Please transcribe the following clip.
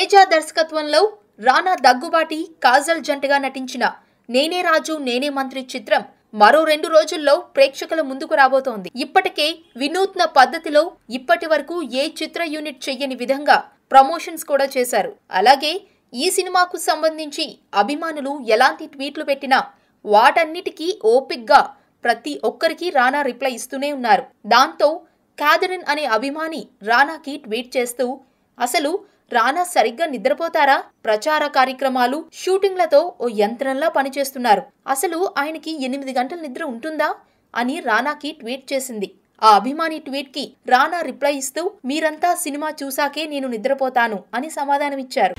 తేజ దర్శకత్వంలో రానా దగ్గుబాటి కాజల్ జంటగా నటించిన నేనే రాజు నేనే మంత్రి చిత్రం మరో 2 రోజుల్లో ప్రేక్షకుల ముందుకు రాబోతోంది. ఇప్పటికే వినూత్న పద్ధతిలో ఇప్పటి వరకు ఏ చిత్ర యూనిట్ చెయ్యని విధంగా ప్రమోషన్స్ కూడా చేశారు. అలాగే ఈ సినిమాకు సంబంధించి అభిమానులు ఎలాంటి ట్వీట్లు పెట్టినా వాటన్నిటికీ ఓపిక్గా ప్రతి ఒక్కరికి రానా రిప్లై ఇస్తూనే ఉన్నారు. దాంతో క్యాథరిన్ అనే అభిమాని రానాకి ట్వీట్ చేస్తూ, అసలు రానా సరిగ్గా నిద్రపోతారా? ప్రచార కార్యక్రమాలు, షూటింగ్లతో ఓ యంత్రంలా పనిచేస్తున్నారు. అసలు ఆయనకి 8 గంటల నిద్ర ఉంటుందా అని రానాకి ట్వీట్ చేసింది. ఆ అభిమాని ట్వీట్ కి రానా రిప్లై ఇస్తూ, మీరంతా సినిమా చూసాకే నేను నిద్రపోతాను అని సమాధానమిచ్చారు.